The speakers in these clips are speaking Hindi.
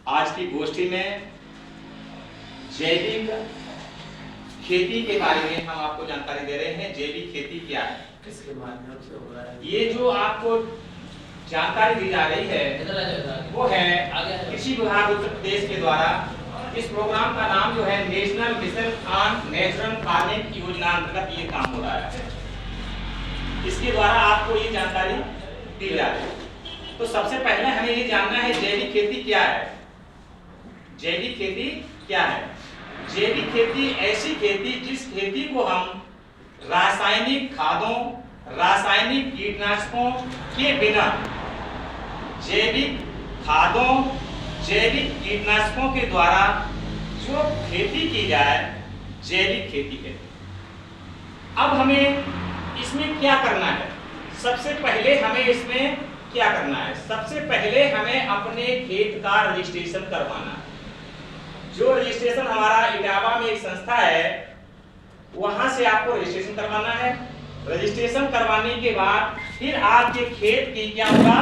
आज की गोष्ठी में जैविक खेती के बारे में हम आपको जानकारी दे रहे हैं। जैविक खेती क्या है, किसके माध्यम से हो रहा है? ये जो आपको जानकारी दी जा रही है वो है कृषि विभाग उत्तर प्रदेश के द्वारा। इस प्रोग्राम का नाम जो है national mission on natural farming योजना अंतर्गत ये काम हो रहा है। इसके द्वारा आपको ये जानकारी दी जा रही है। तो सबसे पहले हमें ये जानना है जैविक खेती क्या है। जैविक खेती क्या है? जैविक खेती ऐसी खेती जिस खेती को हम रासायनिक खादों, रासायनिक कीटनाशकों के बिना, जैविक खादों, जैविक कीटनाशकों के द्वारा जो खेती की जाए, जैविक खेती है। अब हमें इसमें क्या करना है? सबसे पहले हमें इसमें क्या करना है? सबसे पहले हमें अपने खेत का रजिस्ट्रेशन करवाना है। जो रजिस्ट्रेशन हमारा इटावा में एक संस्था है, वहां से आपको रजिस्ट्रेशन करवाना है। रजिस्ट्रेशन करवाने के बाद फिर आपके खेत की क्या होगा?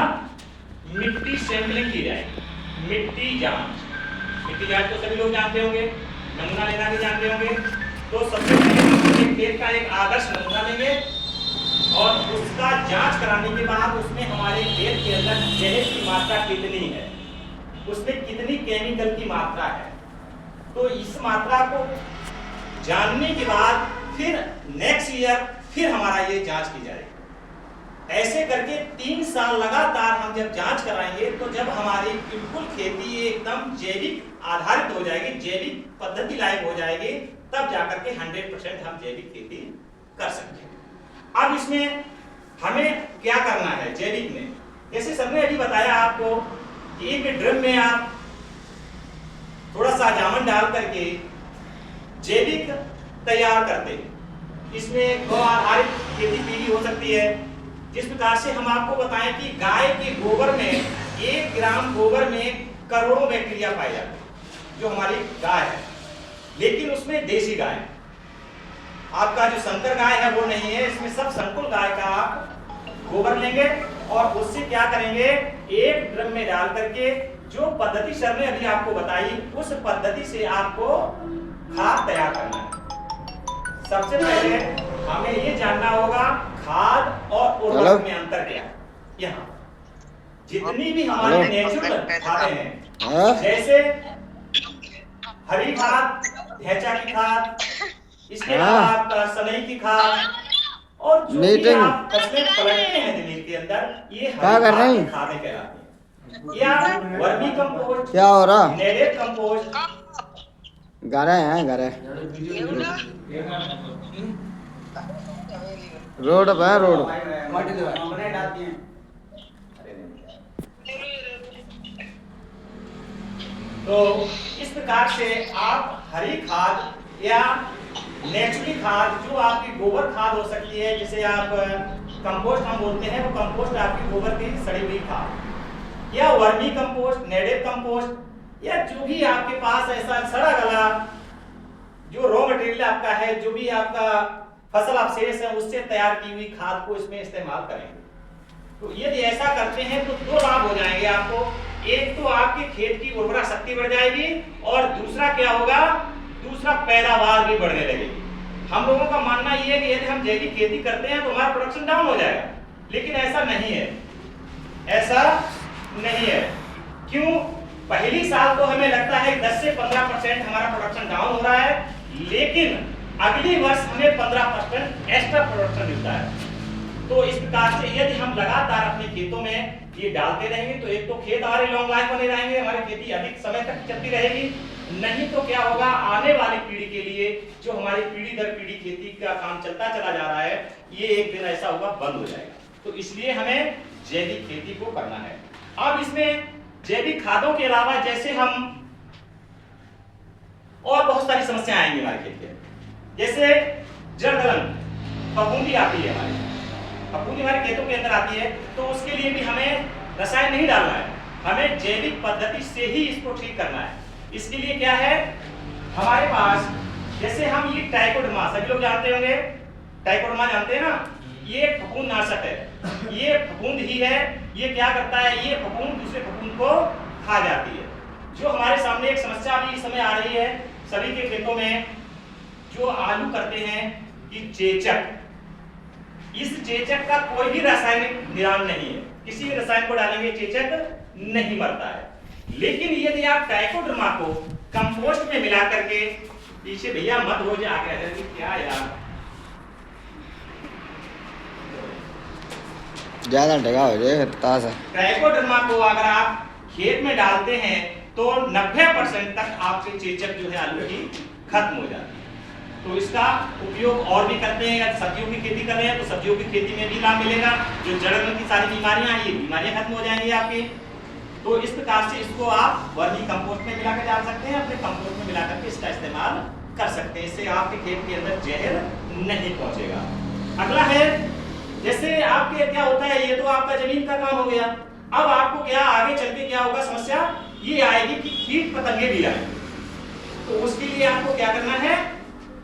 मिट्टी सैंपलिंग की जाएगी। मिट्टी जांच तो सभी लोग जानते होंगे, नमूना लेना भी जानते होंगे। तो सबसे पहले हम खेत का एक आदर्श नमूना लेंगे और उसका जांच कराने के बाद उसमें हमारे खेत के अंदर जहर की मात्रा कितनी है, उसमें कितनी केमिकल की मात्रा है, तो इस मात्रा को जानने के बाद फिर नेक्स्ट ईयर फिर हमारा ये जांच की जाएगी। ऐसे करके 3 साल लगातार हम जब जांच कराएंगे तो जब हमारी बिल्कुल खेती एकदम जैविक आधारित हो जाएगी, जैविक पद्धति लायक हो जाएगी, तब जाकर के 100% हम जैविक खेती कर सकते हैं। अब इसमें हमें क्या करना है जैविक में? जैसे सबने अभी बताया आपको कि एक ड्रम में आप थोड़ा सा जामन डाल करके जैविक तैयार करते हैं। इसमें गौ आधारित खेती भी हो सकती है। जिस प्रकार से हम आपको बताएं कि गाय के गोबर में 1 ग्राम गोबर में करोड़ों बैक्टीरिया पाए जाते हैं, जो हमारी गाय है। लेकिन उसमें देसी गाय, आपका जो संकर गाय है वो नहीं है। इसमें सब संकुल गाय का आप गोबर लेंगे और उससे क्या करेंगे? एक ड्रम में डाल करके जो पद्धति सर ने अभी आपको बताई, उस पद्धति से आपको खाद तैयार करना है। सबसे पहले हमें ये जानना होगा खाद और उर्वरक में अंतर क्या है। यहाँ जितनी भी हमारी नेचुरल खादें हैं, जैसे हरी खाद, ढैंचा की खाद, इसके अलावा आपका सनई की खाद, और जो भी आप फसलें पलटते हैं जमीन के अंदर, ये हरी खादें कहलाती हैं। या वर्मी कंपोस्ट, क्या हो रहा? नेडेड कंपोस्ट, गारे हैं गारे रोड पे रोड तो इस प्रकार से आप हरी खाद या नेचुरली खाद, जो आपकी गोबर खाद हो सकती है, जिसे आप कंपोस्ट हम बोलते हैं, वो कंपोस्ट आपकी गोबर की सड़ी हुई खाद, या वर्मी कंपोस्ट, नेडेड कंपोस्ट, या जो भी आपके पास ऐसा सड़ा गला जो रॉ मटेरियल आपका है, जो भी आपका फसल अवशेष है, उससे तैयार की हुई खाद को इसमें इस्तेमाल करेंगे। तो यदि ऐसा करते हैं तो 2 लाभ हो जाएंगे आपको। एक तो आपके खेत की उर्वरा शक्ति बढ़ जाएगी और दूसरा क्या होगा? दूसरा पैदावार भी बढ़ने लगेगी। हम लोगों का मानना यह है कि यदि हम जैविक खेती करते हैं तो हमारा प्रोडक्शन डाउन हो जाएगा, लेकिन ऐसा नहीं है। ऐसा नहीं है। क्यों? पहली साल तो हमें लगता है 10 से 15% हमारा प्रोडक्शन डाउन हो रहा है, लेकिन अगली वर्ष हमें 15% एक्स्ट्रा प्रोडक्शन मिलता है। तो इस प्रकार से यदि हम लगातार अपने खेतों में ये डालते रहेंगे तो एक तो खेत हमारे लॉन्ग लाइफ बने रहेंगे, हमारी खेती अधिक समय तक चलती रहेगी। नहीं तो क्या होगा? आने वाली पीढ़ी के लिए, जो हमारी पीढ़ी दर पीढ़ी खेती का काम चलता चला जा रहा है, ये एक दिन ऐसा होगा बंद हो जाएगा। तो इसलिए हमें जैविक खेती को करना है। अब इसमें जैविक खादों के अलावा जैसे हम और बहुत सारी समस्याएं आएंगी हमारे खेत के, जैसे जड़ गलन, फफूंदी आती है फफूंदी हमारे खेतों के अंदर आती है, तो उसके लिए भी हमें रसायन नहीं डालना है, हमें जैविक पद्धति से ही इसको ठीक करना है। इसके लिए क्या है हमारे पास? जैसे हम ये ट्राइकोडर्मा, सभी लोग जानते होंगे, ट्राइकोडर्मा जानते हैं ना, ये फफूंद नाशक है। ये फफूंद ही है, ये क्या करता है? ये फफूंद दूसरे फफूंद को खा जाती है। जो हमारे सामने एक समस्या अभी इस समय आ रही है सभी के खेतों में, जो आलू करते हैं कि चेचक, इस चेचक का कोई भी रासायनिक निदान नहीं है, किसी भी रसायन को डालेंगे चेचक नहीं मरता है। लेकिन यदि आप ट्राइकोडर्मा को कंपोस्ट में मिला करके, पीछे भैया मत हो जाए आगे कि क्या यार ज्यादा ढगा हो जाए ताजा। ट्राइकोडर्मा को अगर आप खेत में डालते हैं तो 90% तक आपके चेचक जो है आलू की खत्म हो जाती है। तो इसका उपयोग और भी करते हैं, अगर सब्जियों की खेती कर रहे हैं तो सब्जियों की खेती में भी लाभ मिलेगा, जो जड़ में की सारी बीमारियां हैं ये बीमारियां खत्म हो जाएंगी आपकी। तो इस प्रकार से इसको आप वर्मी कंपोस्ट में मिलाकर डाल सकते हैं, अपने कंपोस्ट में मिलाकर के इसका इस्तेमाल कर सकते हैं, इससे आपके खेत के अंदर जहर नहीं पहुंचेगा। अगला है, जैसे आपके क्या होता है, ये तो आपका जमीन का काम हो गया, अब आपको क्या आगे चल के क्या होगा, समस्या ये आएगी कि कीट पतंगे भी आए, तो उसके लिए आपको क्या करना है,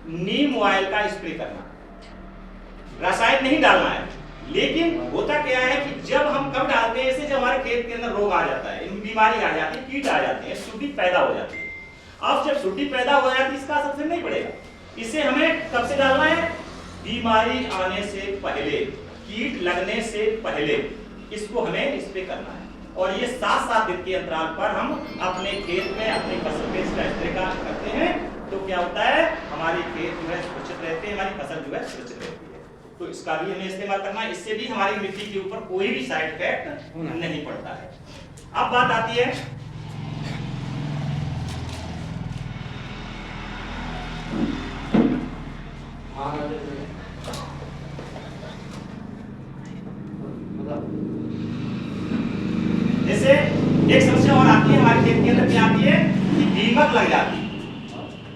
नीम ऑयल का स्प्रे करना, रसायन नहीं डालना है। लेकिन होता क्या है कि जब हम कब डालते हैं इसे, जब हमारे खेत के अंदर रोग आ जाता है, बीमारी आ जाती है, कीट आ जाते हैं, सुंडी पैदा हो जाती है। अब जब सुंडी पैदा हो जाती है इसका असर नहीं पड़ेगा, इसे हमें कब से डालना है, बीमारी आने से पहले, कीट लगने से पहले इसको हमें स्प्रे करना है। और ये 7-7 दिन के अंतराल पर हम अपने खेत में अपनी फसल पे इसका स्प्रे करते हैं, तो क्या होता है, हमारे खेत जो है सुरक्षित रहते हैं, हमारी फसल जो है सुरक्षित रहती है। तो इसका भी हमें इस्तेमाल करना है, इससे भी हमारी मिट्टी के ऊपर कोई भी साइड इफेक्ट नहीं पड़ता है। अब बात आती है जैसे एक समस्या और आती है हमारे खेत के अंदर, क्या आती है कि दीमक लग जाती है,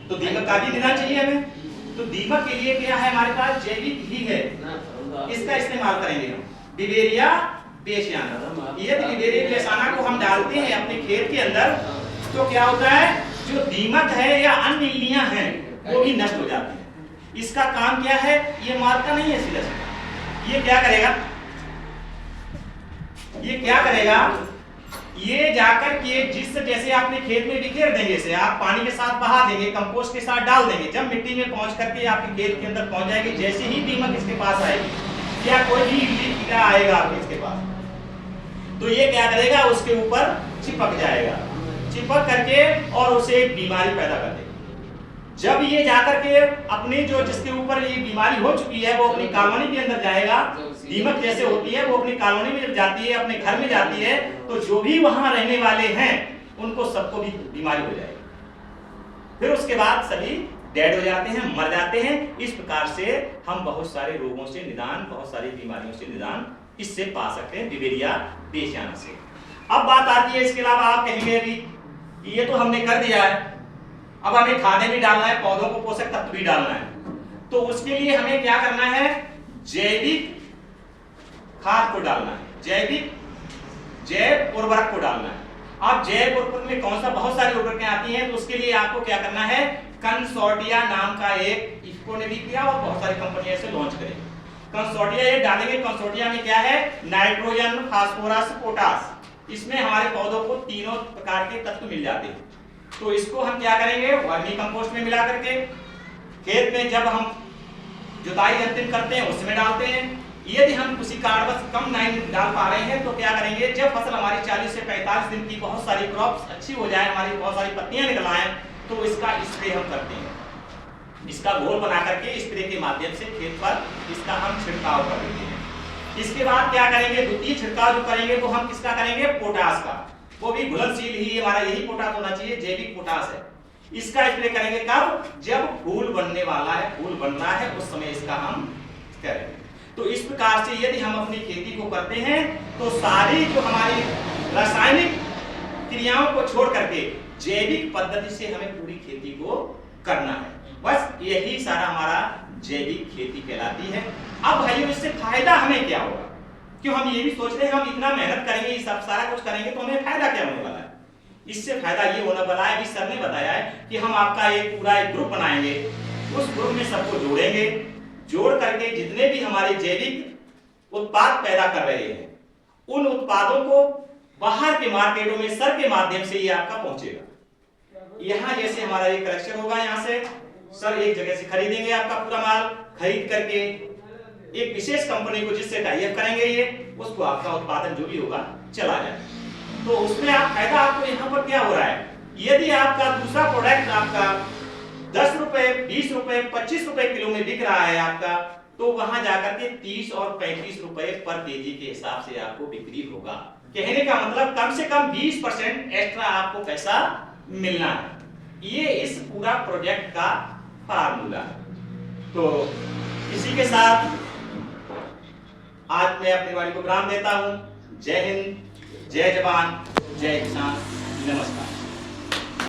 तो दीमक का भी निदान चाहिए हमें। तो दीमक के लिए क्या है, हमारे पास जैविक ही है, इसका इस्तेमाल करेंगे हम, बिवेरिया बेसियाना। यदि बिवेरिया बेसियाना को हम डालते हैं अपने खेत के अंदर तो क्या होता है, जो दीमक है या अन्य इल्लियां हैं वो भी नष्ट हो जाती है। इसका काम क्या है, ये मारता नहीं है सीधा सीधा, ये क्या करेगा, ये क्या करेगा, ये जाकर के जिस जैसे आपने खेत में बिखेर देंगे, इसे आप पानी के साथ बहा देंगे, कंपोस्ट के साथ डाल देंगे, जब मिट्टी में पहुंच करके आपके खेत के अंदर पहुंच जाएगी, जैसे ही दीमक इसके पास आएगी या कोई भी कीड़ा आएगा आपके इसके पास, तो ये क्या करेगा, उसके ऊपर चिपक जाएगा, चिपक करके और उसे बीमारी पैदा कर देगा। जब ये जाकर के अपने जो जिसके ऊपर ये बीमारी हो चुकी है वो अपनी कॉलोनी के अंदर जाएगा, दीमक जैसे होती है वो अपनी कॉलोनी में जब जाती है, अपने घर में जाती है, तो जो भी वहां रहने वाले हैं उनको सबको भी बीमारी हो जाएगी, फिर उसके बाद सभी डेड हो जाते हैं, मर जाते हैं। इस प्रकार से हम बहुत सारे रोगों से निदान, बहुत सारी बीमारियों से निदान इससे पा सकते हैं, बिवेरिया बेसियाना से। अब बात आती है, इसके अलावा आप कहेंगे अभी ये तो हमने कर दिया है, अब हमें खाने भी डालना है, पौधों को पोषक तत्व भी डालना है, तो उसके लिए हमें क्या करना है, जैविक खाद को डालना है, जैव उर्वरक को डालना है। अब जैव उर्वरक में कौन सा, बहुत सारी उर्वरकें आती हैं, तो उसके लिए आपको क्या करना है, कंसोर्टिया नाम का एक, इसको ने भी किया और बहुत सारी कंपनियां इसे लॉन्च करेंगी, कंसोर्टिया ये डालेंगे। कंसोर्टिया में क्या है, नाइट्रोजन, फास्फोरस, पोटास, इसमें हमारे पौधों को तीनों प्रकार के तत्व मिल जाते हैं। तो इसको हम क्या करेंगे, वर्मी कंपोस्ट में मिला करके खेत में जब हम जुताई अंतिम करते हैं उसमें डालते हैं। यदि हम किसी कारणवश कम नहीं डाल पा रहे हैं तो क्या करेंगे, जब फसल हमारी 40 से 45 दिन की बहुत सारी क्रॉप्स अच्छी हो जाए, हमारी बहुत सारी पत्तियां निकल आए, तो इसका स्प्रे हम करते हैं, इसका घोल बना करके स्प्रे के माध्यम से खेत पर इसका हम छिड़काव कर देते हैं। इसके बाद क्या करेंगे, द्वितीय छिड़काव जो करेंगे वो हम किसका करेंगे, पोटास का, वो भी घुलनशील ही, हमारा यही पोटास होना चाहिए, जैविक पोटास है। इसका स्प्रे करेंगे कब, जब फूल बनने वाला है, फूल बन रहा है, उस समय इसका हम करेंगे। तो इस प्रकार से यदि हम अपनी खेती को करते हैं तो सारी जो हमारी रासायनिक क्रियाओं को छोड़ करके जैविक पद्धति से हमें पूरी खेती को करना है, बस यही सारा हमारा जैविक खेती कहलाती है। अब भाइयों इससे फायदा हमें क्या होगा, क्यों हम ये भी सोच रहे हैं हम इतना मेहनत करेंगे, ये सब सारा कुछ करेंगे तो हमें फायदा क्या होने वाला है। इससे फायदा ये होने वाला है, अभी सर ने बताया है कि हम आपका एक पूरा एक ग्रुप बनाएंगे, उस ग्रुप में सबको जोड़ेंगे, जोड़ करके जितने भी हमारे जैविक उत्पाद पैदा कर रहे हैं उन उत्पादों को बाहर के मार्केटों में सर के माध्यम से ये आपका पहुंचेगा। यहाँ जैसे हमारा ये कलेक्शन होगा, यहाँ से सर एक जगह से खरीदेंगे आपका पूरा माल, खरीद करके एक विशेष कंपनी को जिससे टाई अप करेंगे ये, उसको आपका उत्पादन जो भी होगा चला जाए। तो उसमें आप फायदा आपको यहाँ पर क्या हो रहा है, यदि आपका दूसरा प्रोडक्ट आपका 10 रुपए 20 रुपए 25 रुपए किलो में बिक रहा है आपका, तो वहां जाकर के 30 और 35 रुपए पर केजी के हिसाब से आपको बिक्री होगा। कहने का मतलब कम से कम 20% एक्स्ट्रा आपको पैसा मिलना है। ये इस पूरा प्रोजेक्ट का फार्मूला है। तो इसी के साथ आज मैं अपनी वाणी को विराम देता हूं। जय हिंद, जय जवान, जय किसान, नमस्कार।